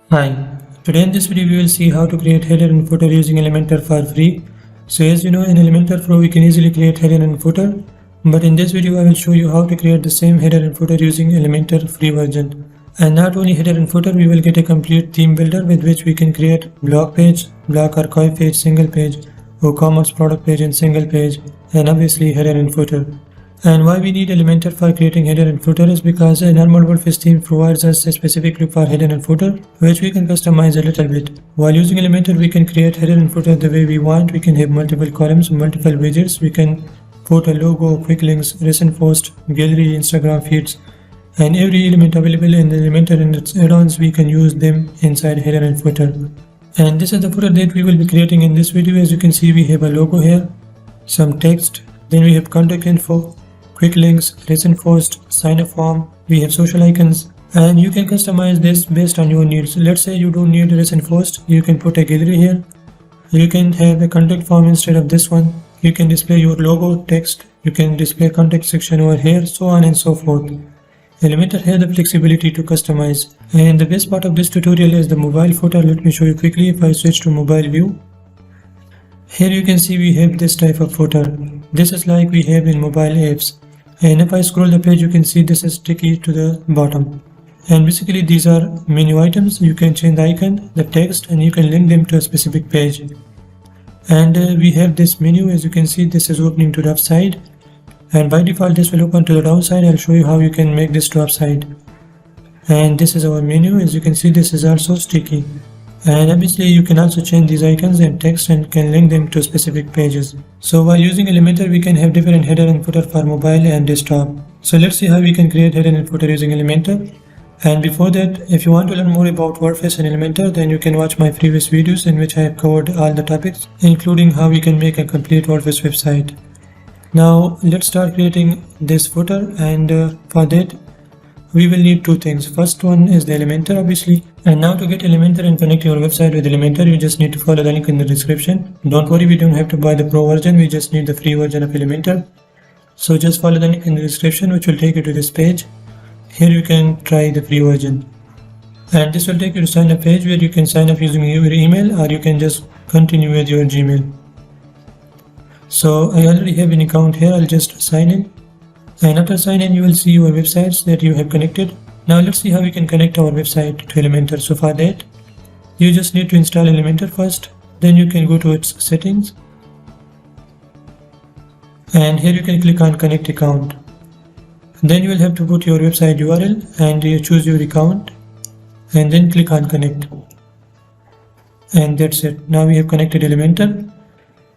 Hi, today in this video we will see how to create header and footer using Elementor for free. So as you know, in Elementor Pro we can easily create header and footer, but in this video I will show you how to create the same header and footer using Elementor free version. And not only header and footer, we will get a complete theme builder with which we can create blog page, blog archive page, single page, WooCommerce product page and single page, and obviously header and footer. And why we need Elementor for creating header and footer is because a normal WordPress theme provides us a specific look for header and footer, which we can customize a little bit. While using Elementor, we can create header and footer the way we want. We can have multiple columns, multiple widgets. We can put a logo, quick links, recent post, gallery, Instagram feeds, and every element available in the Elementor and its add-ons, we can use them inside header and footer. And this is the footer that we will be creating in this video. As you can see, we have a logo here, some text, then we have contact info, quick links, recent post, sign up form, we have social icons, and you can customize this based on your needs. Let's say you don't need a recent post, you can put a gallery here, you can have a contact form instead of this one, you can display your logo, text, you can display contact section over here, so on and so forth. Elementor has the flexibility to customize, and the best part of this tutorial is the mobile footer. Let me show you quickly. If I switch to mobile view, here you can see we have this type of footer. This is like we have in mobile apps. And if I scroll the page, you can see this is sticky to the bottom. And basically these are menu items. You can change the icon, the text, and you can link them to a specific page. And we have this menu. As you can see, this is opening to the upside. And by default this will open to the downside. I'll show you how you can make this to upside. And this is our menu. As you can see, this is also sticky. And obviously you can also change these icons and text and can link them to specific pages. So while using Elementor, we can have different header and footer for mobile and desktop. So let's see how we can create header and footer using Elementor. And before that, if you want to learn more about WordPress and Elementor, then you can watch my previous videos in which I have covered all the topics, including how we can make a complete WordPress website. Now let's start creating this footer, and for that we will need two things. First one is the Elementor, obviously. And now to get Elementor and connect your website with Elementor, you just need to follow the link in the description. Don't worry, we don't have to buy the pro version, we just need the free version of Elementor. So just follow the link in the description, which will take you to this page. Here you can try the free version. And this will take you to sign up page where you can sign up using your email, or you can just continue with your Gmail. So I already have an account here, I'll just sign in. And after sign in, you will see your websites that you have connected. Now let's see how we can connect our website to Elementor. So for that, you just need to install Elementor first. Then you can go to its settings. And here you can click on connect account. Then you will have to put your website URL and you choose your account. And then click on connect. And that's it. Now we have connected Elementor.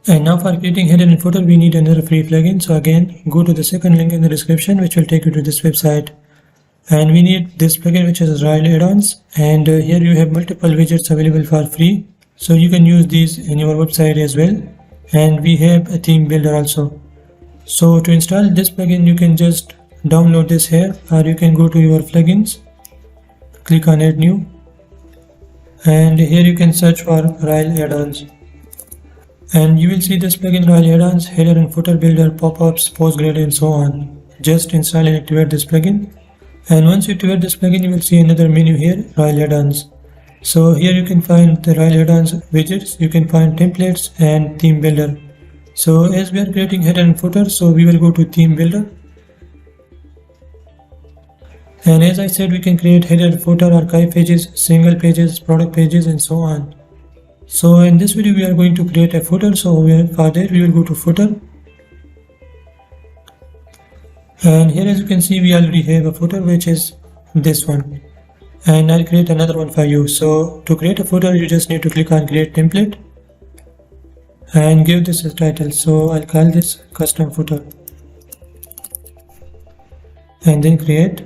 And now for creating header and footer, we need another free plugin. So again, go to the second link in the description, which will take you to this website. And we need this plugin, which is addons. And here you have multiple widgets available for free. So you can use these in your website as well. And we have a theme builder also. So to install this plugin, you can just download this here, or you can go to your plugins, click on add new. And here you can search for addons. And you will see this plugin addons, header and footer builder, pop-ups, postgrad, and so on. Just install and activate this plugin. And once you activate this plugin, you will see another menu here, addons. So here you can find the addons widgets, you can find templates and theme builder. So as we are creating header and footer, so we will go to theme builder. And as I said, we can create header, footer, archive pages, single pages, product pages, and so on. So in this video we are going to create a footer, so for that we will go to footer. And here as you can see, we already have a footer, which is this one. And I'll create another one for you. So to create a footer, you just need to click on create template and give this a title. So I'll call this custom footer. And then create.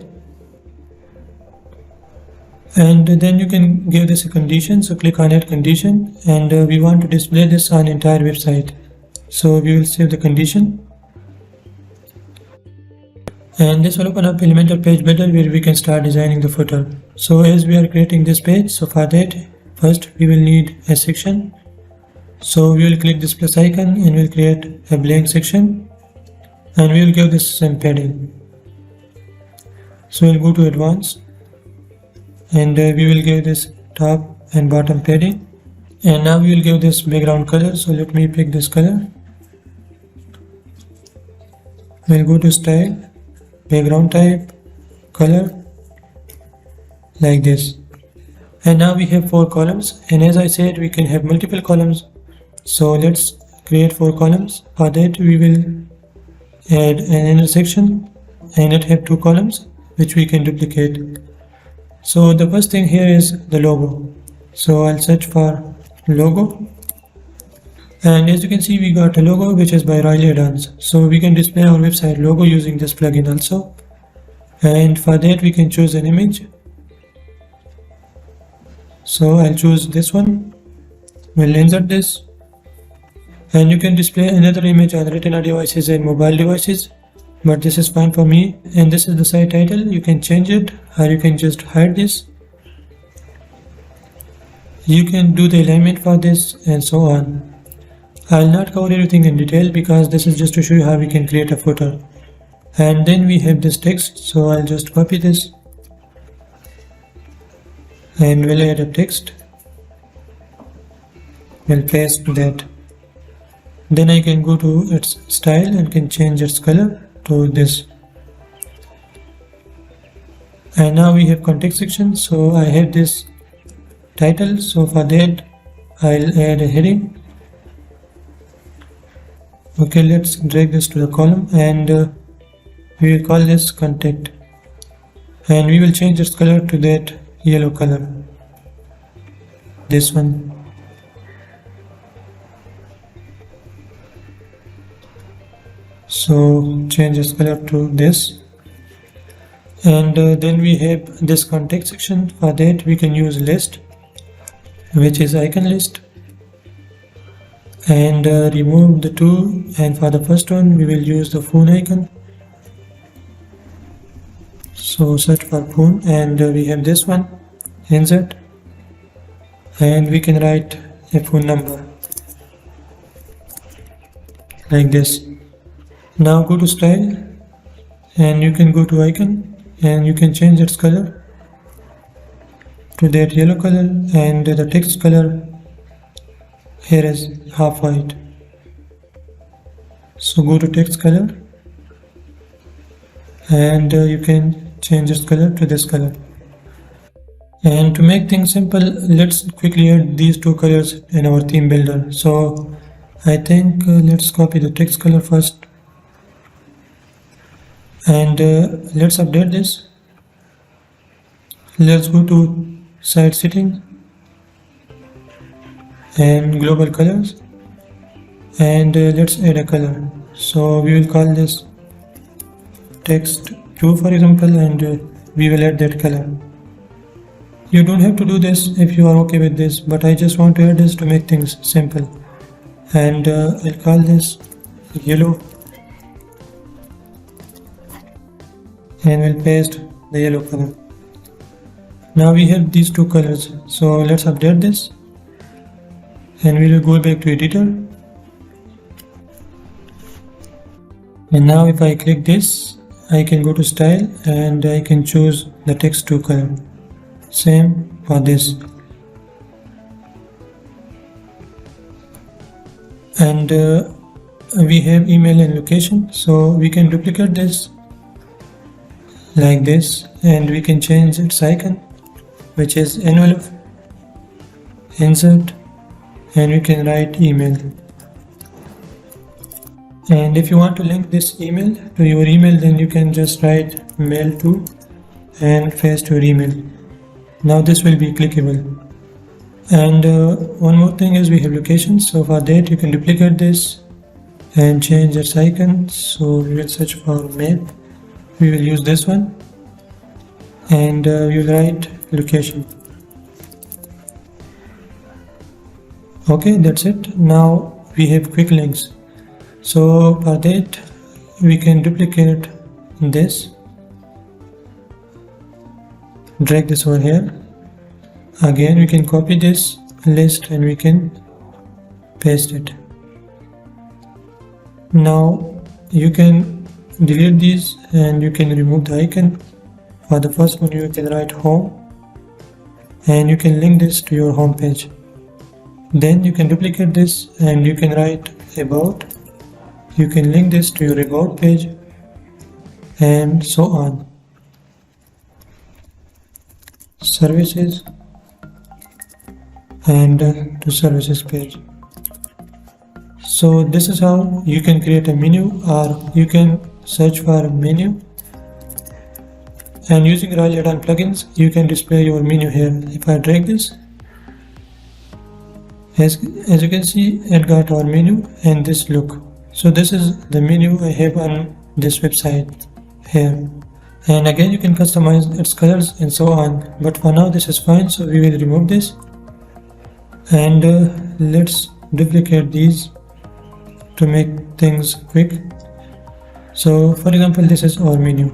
And then you can give this a condition, so click on add condition, and we want to display this on entire website. So we will save the condition. And this will open up Elementor page builder where we can start designing the footer. So as we are creating this page, so for that, first we will need a section. So we will click this plus icon and we'll create a blank section. And we will give this some padding. So we'll go to advanced. And we will give this top and bottom padding. And now we will give this background color. So let me pick this color. We'll go to style, background type, color, like this. And now we have 4 columns, and as I said, we can have multiple columns. So let's create 4 columns. For that we will add an intersection and it have 2 columns which we can duplicate. So the first thing here is the logo. So I'll search for logo, and as you can see we got a logo which is by addons. So we can display our website logo using this plugin also, and for that we can choose an image. So I'll choose this one. We'll insert this, and you can display another image on retina devices and mobile devices, but this is fine for me. And this is the site title. You can change it or you can just hide this. You can do the alignment for this and so on. I'll not cover everything in detail because this is just to show you how we can create a footer. And then we have this text, so I'll just copy this and we'll add a text. We'll paste that. Then I can go to its style and can change its color to this. And now we have context section. So I have this title, so for that I'll add a heading. Okay, let's drag this to the column, and we will call this contact, and we will change its color to that yellow color, this one. So change its color to this, and then we have this contact section. For that we can use list, which is icon list, and remove the 2, and for the first one we will use the phone icon. So search for phone, and we have this one, insert, and we can write a phone number like this. Now go to style, and you can go to icon, and you can change its color to that yellow color, and the text color here is half white. So go to text color, and you can change its color to this color. And to make things simple, let's quickly add these 2 colors in our theme builder. So I think let's copy the text color first, and let's update this. Let's go to site settings and global colors, and let's add a color. So we will call this text 2 for example, and we will add that color. You don't have to do this if you are okay with this, but I just want to add this to make things simple. And I'll call this yellow, and we'll paste the yellow color. Now we have these 2 colors, so let's update this, and we will go back to editor. And now if I click this, I can go to style, and I can choose the text 2 color. Same for this. And we have email and location, so we can duplicate this like this, and we can change its icon, which is envelope, insert, and we can write email. And if you want to link this email to your email, then you can just write mail to and paste your email. Now this will be clickable. And one more thing is we have locations. So for that you can duplicate this and change its icon. So we will search for map. We will use this one, and we will write location. Okay, that's it. Now we have quick links. So for that we can duplicate this, drag this over here. Again we can copy this list and we can paste it. Now you can delete these and you can remove the icon. For the first one you can write home, and you can link this to your home page. Then you can duplicate this and you can write about. You can link this to your about page and so on. Services and to services page. So this is how you can create a menu, or you can search for a menu, and using Royal add-on plugins you can display your menu here. If I drag this, as you can see, it got our menu and this look. So this is the menu I have on this website here, and again you can customize its colors and so on, but for now this is fine, so we will remove this and let's duplicate these to make things quick. So for example, this is our menu,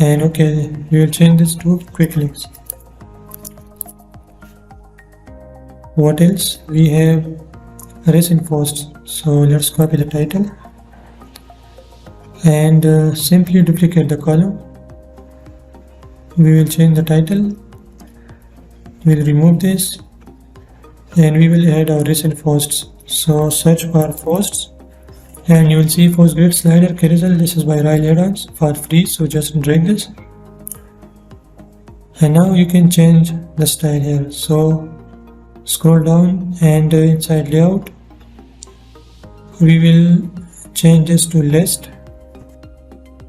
and okay, we will change this to quick links. What else? We have recent posts, so let's copy the title and simply duplicate the column. We will change the title, we'll remove this, and we will add our recent posts. So search for posts and you will see post grid slider carousel. This is by Royal add-ons for free, so just drag this, and now you can change the style here. So scroll down and inside layout we will change this to list,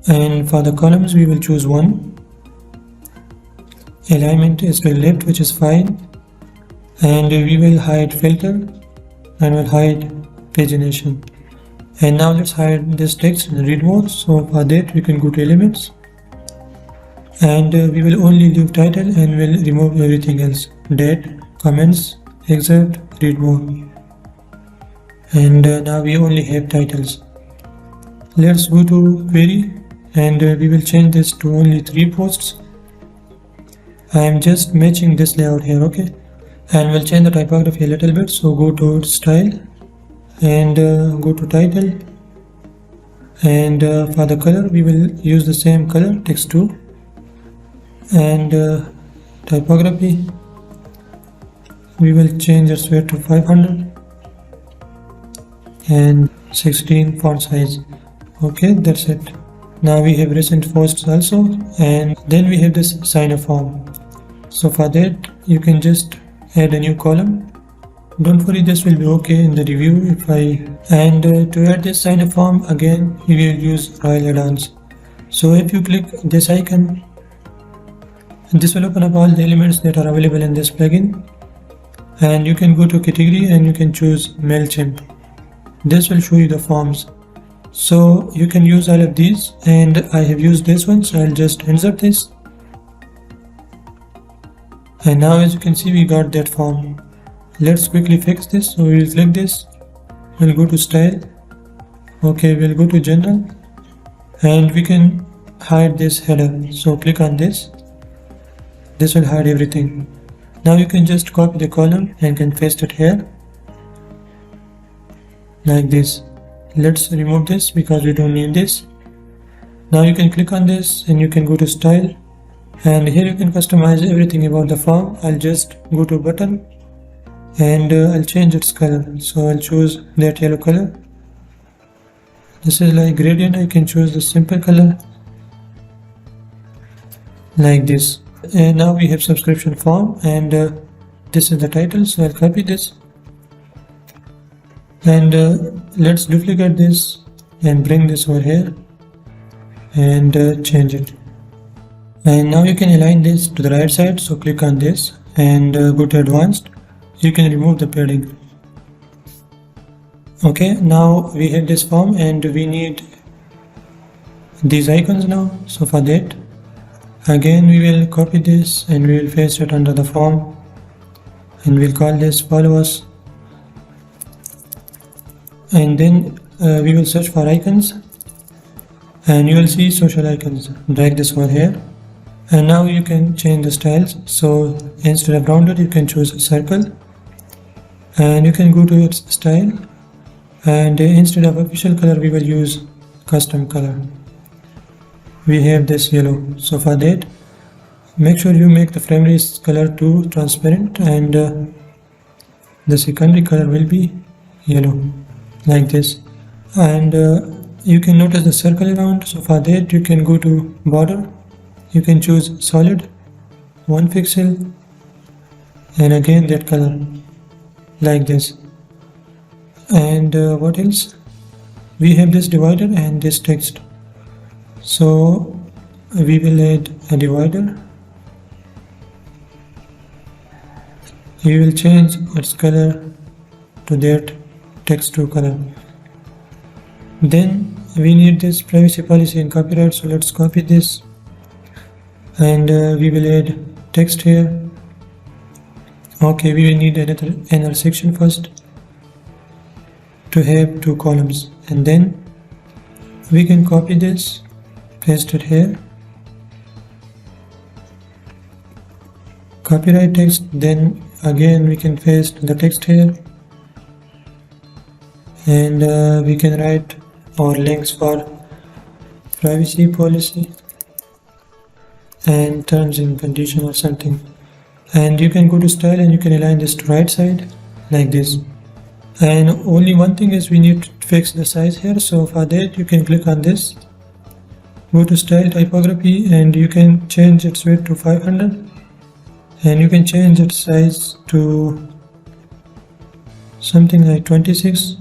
and for the columns we will choose 1. Alignment is to left, which is fine, and we will hide filter and we'll hide pagination. And now let's hide this text in read mode. So for that we can go to elements and we will only leave title and we'll remove everything else: date, comments, excerpt, read mode. And now we only have titles. Let's go to query and we will change this to only 3 posts. I am just matching this layout here, okay? And we'll change the typography a little bit. So go to style and go to title, and for the color we will use the same color, text 2, and typography we will change its weight to 500 and 16 font size. Okay, that's it. Now we have recent posts also, and then we have this sign up form. So for that you can just add a new column. Don't worry, this will be okay in the review to add this sign up form, again we will use Royal add-ons. So if you click this icon, this will open up all the elements that are available in this plugin, and you can go to category and you can choose Mailchimp. This will show you the forms, so you can use all of these, and I have used this one, so I'll just insert this, and now as you can see we got that form. Let's quickly fix this. So we will click this, we'll go to style, okay, we'll go to general, and we can hide this header. So click on this, this will hide everything. Now you can just copy the column and can paste it here like this. Let's remove this because we don't need this. Now you can click on this and you can go to style, and here you can customize everything about the form. I'll just go to button and I'll change its color. So I'll choose that yellow color. This is like gradient. I can choose the simple color like this. And now we have subscription form, and this is the title. So I'll copy this and let's duplicate this and bring this over here and change it. And now you can align this to the right side. So click on this and go to advanced. You can remove the padding. Okay, now we have this form and we need these icons now. So for that, again we will copy this and we will paste it under the form, and we'll call this follow us, and then we will search for icons and you will see social icons. Drag this over here, and now you can change the styles. So instead of rounded you can choose a circle, and you can go to its style, and instead of official color we will use custom color. We have this yellow. So for that Make sure you make the primary color to transparent, and the secondary color will be yellow, like this. And you can notice the circle around. So for that you can go to border, you can choose solid 1 pixel, and again that color, like this. And what else? We have this divider and this text, so we will add a divider. We will change its color to that text to color. Then we need this privacy policy and copyright, so let's copy this, and we will add text here. Okay, we will need another section first to have 2 columns, and then we can copy this, paste it here, copyright text, then again we can paste the text here, and we can write our links for privacy policy and terms and condition or something. And you can go to style and you can align this to right side like this. And only one thing is we need to fix the size here, so for that you can click on this, go to style typography, and you can change its width to 500, and you can change its size to something like 26.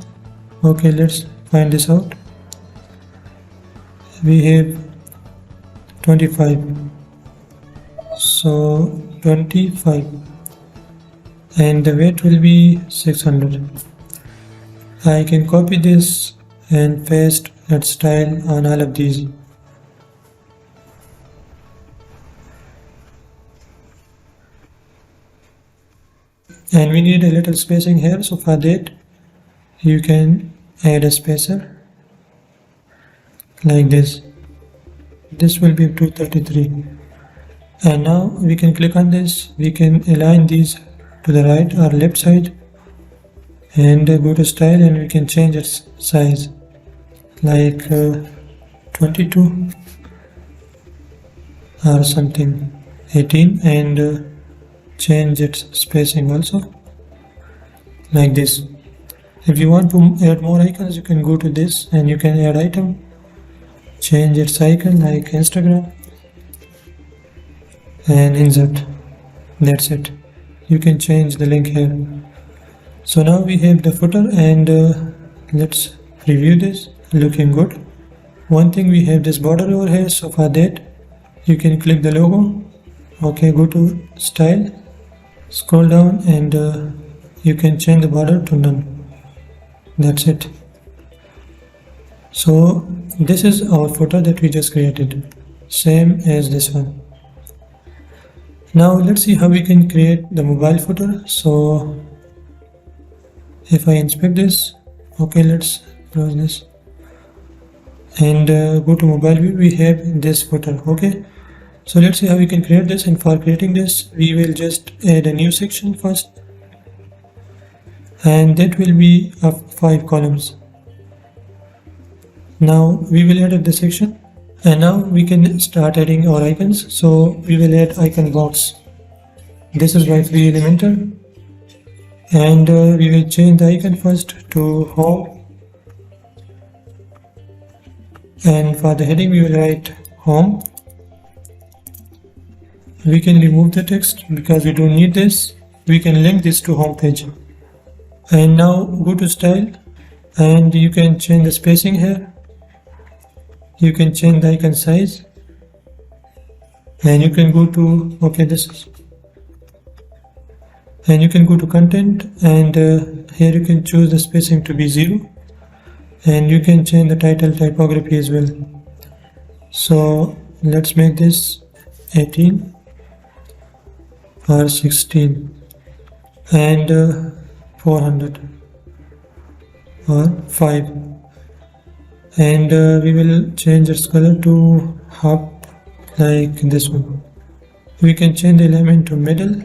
Okay, let's find this out. We have 25, so 25, and the weight will be 600. I can copy this and paste its style on all of these. And we need a little spacing here, so for that you can add a spacer like this. This will be 233. And now we can click on this, we can align these to the right or left side, and go to style, and we can change its size like 22 or something, 18, and change its spacing also like this. If you want to add more icons, you can go to this and you can add item, change its icon like Instagram, and insert. That's it. You can change the link here. So now we have the footer, and let's review this. Looking good. One thing, we have this border over here, so for that you can click the logo. Okay, go to style, scroll down, and you can change the border to none. That's it. So this is our footer that we just created, same as this one. Now let's see how we can create the mobile footer. So if I inspect this, okay, let's close this and go to mobile view. We have this footer. Okay, so let's see how we can create this. And for creating this, we will just add a new section first, and that will be of 5 columns. Now we will edit the section, and now we can start adding our icons. So we will add icon box. This is by free Elementor, and we will change the icon first to home, and for the heading we will write home. We can remove the text because we don't need this. We can link this to home page. And now go to style, and you can change the spacing here. You can change the icon size, and you can go to, okay, this is, and you can go to content, and here you can choose the spacing to be 0, and you can change the title typography as well. So let's make this 18 or 16, and 400 or 5, and we will change its color to half like this one. We can change the element to middle.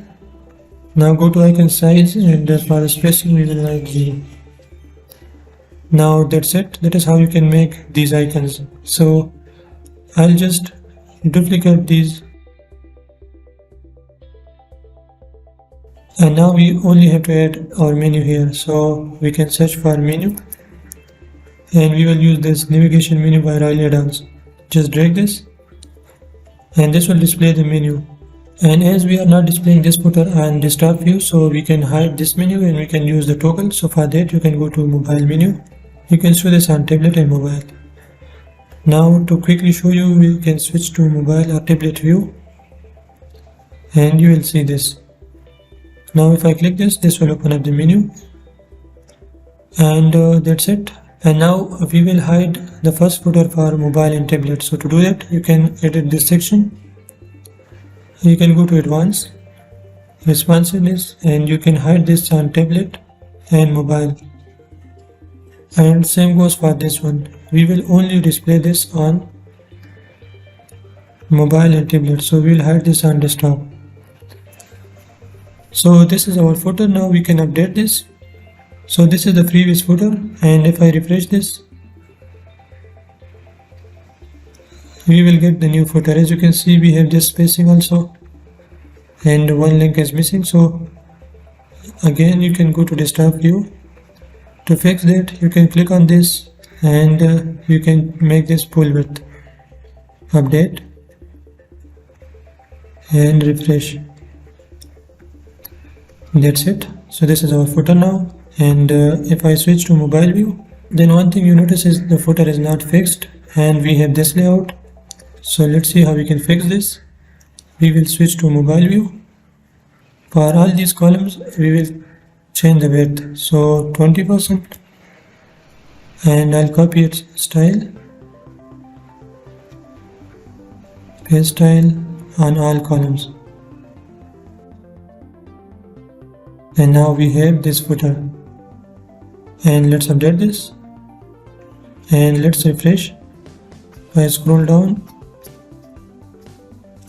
Now go to icon size, and for the spacing we will write 0. Now that's it. That is how you can make these icons. So I'll just duplicate these And now we only have to add our menu here, so we can search for menu, and we will use this navigation menu by addons. Just drag this, and this will display the menu. And as we are not displaying this footer on desktop view, so we can hide this menu and we can use the toggle. So for that you can go to mobile menu. You can show this on tablet and mobile. Now to quickly show you, we can switch to mobile or tablet view, and you will see this. Now if I click this will open up the menu, and that's it. And now we will hide the first footer for mobile and tablet. So to do that, you can edit this section. You can go to advanced, responsiveness, and you can hide this on tablet and mobile. And same goes for this one. We will only display this on mobile and tablet, so we will hide this on desktop. So this is our footer. Now we can update this. So this is the previous footer, and if I refresh this, we will get the new footer. As you can see, we have this spacing also, and one link is missing. So again, you can go to desktop view. To fix that, you can click on this, and you can make this full width. Update and refresh. That's it. So this is our footer now. And if I switch to mobile view, then one thing you notice is the footer is not fixed, and we have this layout. So let's see how we can fix this. We will switch to mobile view. For all these columns, we will change the width, so 20%, and I'll copy its style, paste style on all columns. And now we have this footer, and let's update this, and let's refresh. If I scroll down,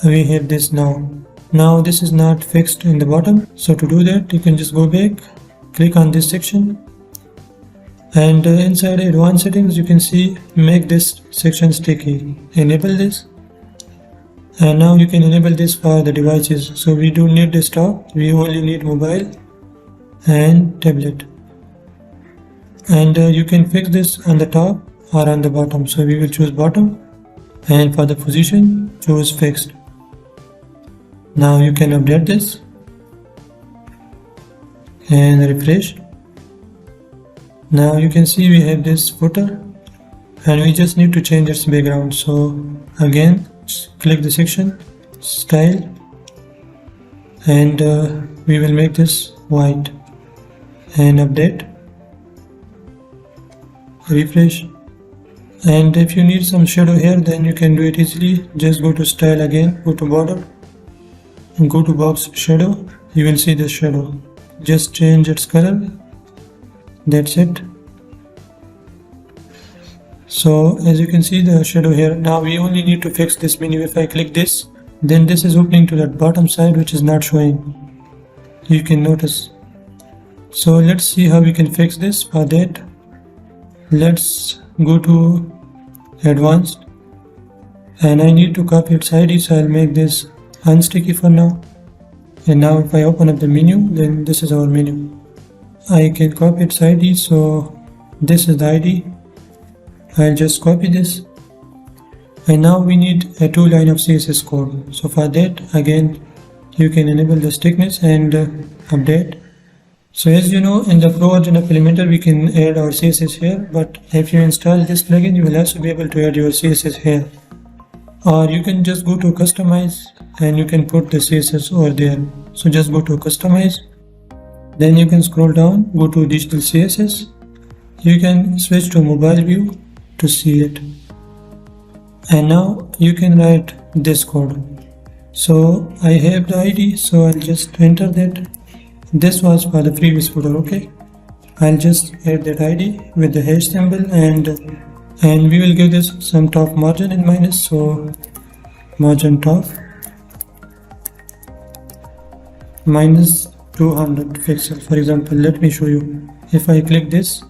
we have this now. Now this is not fixed in the bottom, so to do that, you can just go back, click on this section, and inside advanced settings you can see make this section sticky. Enable this, and now you can enable this for the devices. So we don't need desktop, we only need mobile and tablet. And you can fix this on the top or on the bottom. So we will choose bottom, and for the position choose fixed. Now you can update this and refresh. Now you can see we have this footer, and we just need to change its background. So again, click the section, style, and we will make this white, and update, refresh. And if you need some shadow here, then you can do it easily. Just go to style again, go to border, and go to box shadow. You will see the shadow. Just change its color. That's it. So as you can see the shadow here. Now we only need to fix this menu. If I click this, then this is opening to that bottom side which is not showing. You can notice. So let's see how we can fix this. For that, let's go to advanced, and I need to copy its ID, so I'll make this unsticky for now. And now if I open up the menu, then this is our menu. I can copy its ID, so this is the ID. I'll just copy this, and now we need a 2-line of CSS code. So for that, again, you can enable the thickness and update. So as you know, in the Pro version of Elementor, we can add our CSS here, but if you install this plugin, you will also be able to add your CSS here. Or you can just go to customize, and you can put the CSS over there. So just go to customize, then you can scroll down, go to digital CSS. You can switch to mobile view to see it, and now you can write this code. So I have the ID, so I'll just enter that. This was for the previous footer. Okay, I'll just add that ID with the hash symbol, and we will give this some top margin in minus. So margin top minus 200 pixels, for example. Let me show you. If I click this,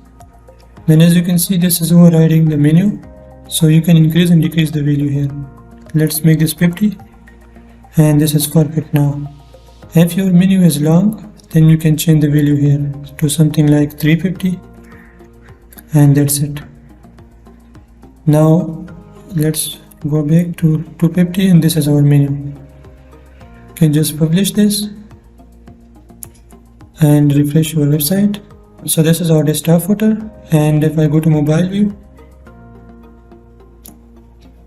then as you can see, this is overriding the menu, so you can increase and decrease the value here. Let's make this 50, and this is perfect now. If your menu is long, then you can change the value here to something like 350, and that's it. Now let's go back to 250, and this is our menu. You can just publish this and refresh your website. So this is our desktop footer, and if I go to mobile view,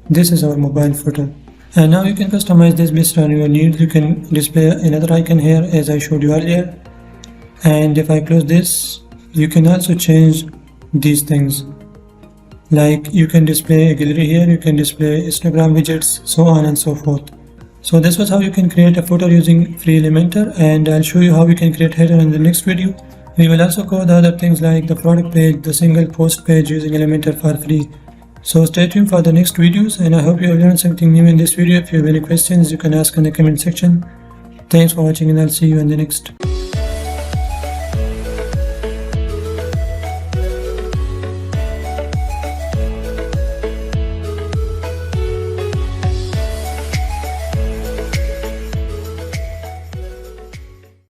this is our mobile footer. And now you can customize this based on your needs. You can display another icon here as I showed you earlier, and if I close this, you can also change these things, like you can display a gallery here, you can display Instagram widgets, so on and so forth. So this was how you can create a footer using free Elementor, and I'll show you how you can create header in the next video. We will also cover the other things like the product page, the single post page using Elementor for free. So stay tuned for the next videos, and I hope you have learned something new in this video. If you have any questions, you can ask in the comment section. Thanks for watching, and I'll see you in the next.